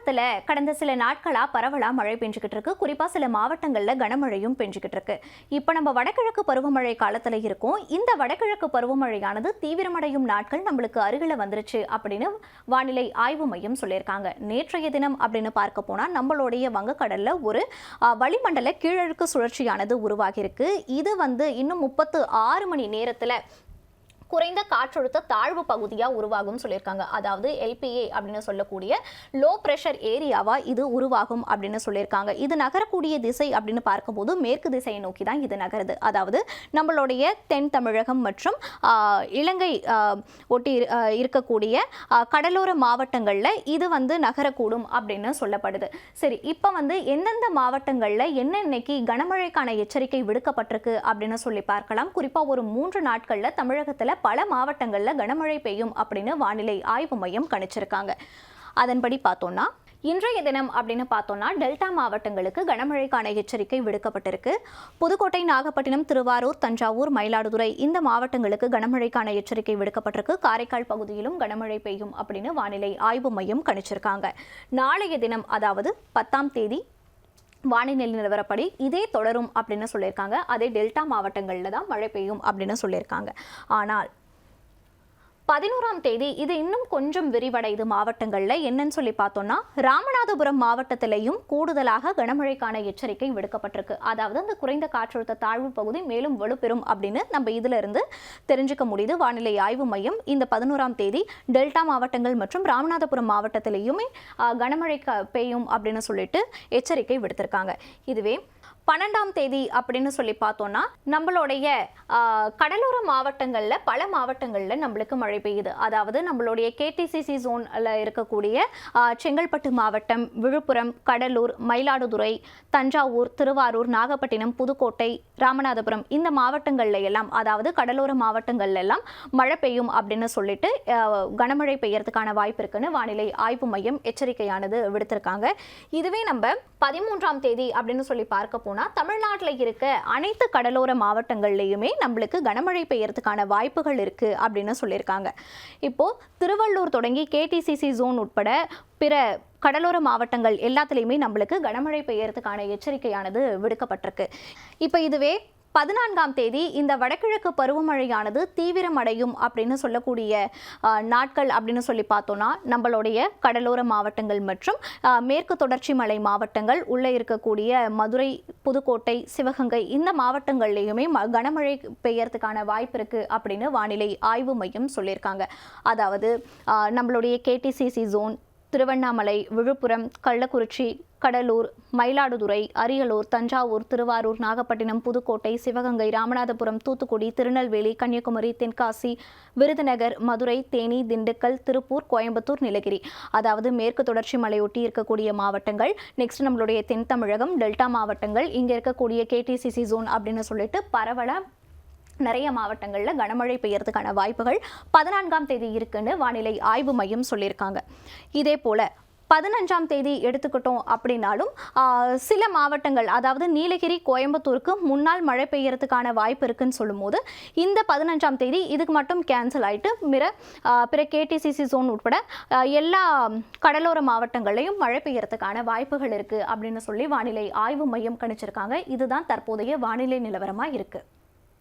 தமிழகத்துல கடந்த சில நாட்களா பரவலா மழை பெஞ்சுக்கிட்டு இருக்கு. குறிப்பா சில மாவட்டங்கள்ல கனமழையும் பெஞ்சுக்கிட்டு இருக்கு. இப்ப நம்ம வடகிழக்கு பருவமழை காலத்துல இருக்கோம். இந்த வடகிழக்கு பருவமழையானது தீவிரமடையும் நாட்கள் நம்மளுக்கு அருகில வந்துருச்சு அப்படின்னு வானிலை ஆய்வு மையம் சொல்லியிருக்காங்க. நேற்றைய தினம் அப்படின்னு பார்க்க போனா நம்மளுடைய வங்கக்கடல்ல ஒரு வளிமண்டல கீழடுக்கு சுழற்சியானது உருவாகி இருக்கு. இது இன்னும் 36 மணி நேரத்துல குறைந்த காற்றழுத்த தாழ்வு பகுதியா உருவாகும் சொல்லியிருக்காங்க. அதாவது எல்பிஏ அப்படின்னு சொல்லக்கூடிய லோ பிரஷர் ஏரியாவா இது உருவாகும் அப்படின்னு சொல்லியிருக்காங்க. இது நகரக்கூடிய திசை அப்படின்னு பார்க்கும்போது மேற்கு திசையை நோக்கி தான் இது நகருது. அதாவது நம்மளுடைய தென் தமிழகம் மற்றும் இலங்கை ஒட்டி இருக்கக்கூடிய கடலோர மாவட்டங்கள்ல இது நகரக்கூடும் அப்படின்னு சொல்லப்படுது. சரி, இப்ப எந்தெந்த மாவட்டங்கள்ல இன்னைக்கு கனமழைக்கான எச்சரிக்கை விடுக்கப்பட்டிருக்கு அப்படின்னு சொல்லி பார்க்கலாம். குறிப்பா ஒரு 3 நாட்கள்ல தமிழகத்துல பல மாவட்டங்கள்ல கனமழை பெய்யும் அப்படின்னு வானிலை ஆய்வு மையம் கணிச்சிருக்காங்க. அதன்படி பார்த்தோம்னா இன்றைய தினம் அப்படின்னு பார்த்தோம்னா டெல்டா மாவட்டங்களுக்கு கனமழைக்கான எச்சரிக்கை விடுக்கப்பட்டிருக்கு. புதுக்கோட்டை, நாகப்பட்டினம், திருவாரூர், தஞ்சாவூர், மயிலாடுதுறை இந்த மாவட்டங்களுக்கு கனமழைக்கான எச்சரிக்கை விடுக்கப்பட்டிருக்கு. காரைக்கால் பகுதியிலும் கனமழை பெய்யும் அப்படின்னு வானிலை ஆய்வு மையம் கணிச்சிருக்காங்க. நாளைய தினம் அதாவது 10ஆம் தேதி வானிலை நிலவரப்படி இதே தொடரும் அப்படின்னு சொல்லியிருக்காங்க. அதே டெல்டா மாவட்டங்களில் தான் மழை பெய்யும் அப்படின்னு சொல்லியிருக்காங்க. ஆனால் 11ஆம் தேதி இது இன்னும் கொஞ்சம் விரிவடைது மாவட்டங்கள்ல என்னன்னு சொல்லி பார்த்தோம்னா ராமநாதபுரம் மாவட்டத்திலையும் கூடுதலாக கனமழைக்கான எச்சரிக்கை விடுக்கப்பட்டிருக்கு. அதாவது அந்த குறைந்த காற்றழுத்த தாழ்வு பகுதி மேலும் வலுப்பெறும் அப்படின்னு நம்ம இதுல இருந்து தெரிஞ்சுக்க முடியுது. வானிலை ஆய்வு மையம் இந்த 11ஆம் தேதி டெல்டா மாவட்டங்கள் மற்றும் ராமநாதபுரம் மாவட்டத்திலையுமே கனமழை பெய்யும் அப்படின்னு சொல்லிட்டு எச்சரிக்கை விடுத்திருக்காங்க. இதுவே 12ஆம் தேதி அப்படின்னு சொல்லி பார்த்தோம்னா நம்மளுடைய கடலோர மாவட்டங்கள்ல பல மாவட்டங்கள்ல நம்மளுக்கு மழை பெய்யுது. அதாவது நம்மளுடைய கேடிசிசி ஜோன்ல இருக்கக்கூடிய செங்கல்பட்டு மாவட்டம், விழுப்புரம், கடலூர், மயிலாடுதுறை, தஞ்சாவூர், திருவாரூர், நாகப்பட்டினம், புதுக்கோட்டை, ராமநாதபுரம் இந்த மாவட்டங்கள்ல எல்லாம் அதாவது கடலோர மாவட்டங்கள்ல எல்லாம் மழை பெய்யும் அப்படின்னு சொல்லிட்டு கனமழை பெய்யறதுக்கான வாய்ப்பு இருக்குன்னு வானிலை ஆய்வு மையம் எச்சரிக்கையானது விடுத்திருக்காங்க. இதுவே நம்ம 13ஆம் தேதி அப்படின்னு சொல்லி பார்க்க போனா தமிழ்நாட்டில் இருக்க அனைத்து கடலோர மாவட்டங்கள்லையுமே நம்மளுக்கு கனமழை பெய்யறதுக்கான வாய்ப்புகள் இருக்கு அப்படின்னு சொல்லியிருக்காங்க. இப்போ திருவள்ளூர் தொடங்கி கேடிசிசி ஜோன் உட்பட பிற கடலோர மாவட்டங்கள் எல்லாத்துலேயுமே நம்மளுக்கு கனமழை பெய்யறதுக்கான எச்சரிக்கையானது விடுக்கப்பட்டிருக்கு. இப்போ இதுவே 14ஆம் தேதி இந்த வடகிழக்கு பருவமழையானது தீவிரமடையும் அப்படின்னு சொல்லக்கூடிய நாட்கள் அப்படின்னு சொல்லி பார்த்தோம்னா நம்மளுடைய கடலோர மாவட்டங்கள் மற்றும் மேற்கு தொடர்ச்சி மலை மாவட்டங்கள் உள்ளே இருக்கக்கூடிய மதுரை, புதுக்கோட்டை, சிவகங்கை இந்த மாவட்டங்கள்லையுமே கனமழை பெய்யறதுக்கான வாய்ப்பு இருக்கு அப்படின்னு வானிலை ஆய்வு மையம் சொல்லியிருக்காங்க. அதாவது நம்மளுடைய கேடிசிசி ஜோன் திருவண்ணாமலை, விழுப்புரம், கள்ளக்குறிச்சி, கடலூர், மயிலாடுதுறை, அரியலூர், தஞ்சாவூர், திருவாரூர், நாகப்பட்டினம், புதுக்கோட்டை, சிவகங்கை, ராமநாதபுரம், தூத்துக்குடி, திருநெல்வேலி, கன்னியாகுமரி, தென்காசி, விருதுநகர், மதுரை, தேனி, திண்டுக்கல், திருப்பூர், கோயம்புத்தூர், நீலகிரி அதாவது மேற்கு தொடர்ச்சி மலையொட்டி இருக்கக்கூடிய மாவட்டங்கள். நெக்ஸ்ட் நம்மளுடைய தென் தமிழகம், டெல்டா மாவட்டங்கள், இங்கே இருக்கக்கூடிய கேடிசிசி ஜோன் அப்படின்னு சொல்லிட்டு பரவலா நிறைய மாவட்டங்களில் கனமழை பெய்யறதுக்கான வாய்ப்புகள் 14ஆம் தேதி இருக்குன்னு வானிலை ஆய்வு மையம் சொல்லியிருக்காங்க. இதே போல 15ஆம் தேதி எடுத்துக்கிட்டோம் அப்படின்னாலும் சில மாவட்டங்கள் அதாவது நீலகிரி, கோயம்புத்தூருக்கு முன்னால் மழை பெய்யறதுக்கான வாய்ப்பு இருக்குன்னு சொல்லும்போது இந்த 15ஆம் தேதி இதுக்கு மட்டும் கேன்சல் ஆகிட்டு பிற கேடிசிசி ஜோன் உட்பட எல்லா கடலோர மாவட்டங்களையும் மழை பெய்யறதுக்கான வாய்ப்புகள் இருக்குது அப்படின்னு சொல்லி வானிலை ஆய்வு மையம் கணிச்சிருக்காங்க. இதுதான் தற்போதைய வானிலை நிலவரமாக இருக்குது.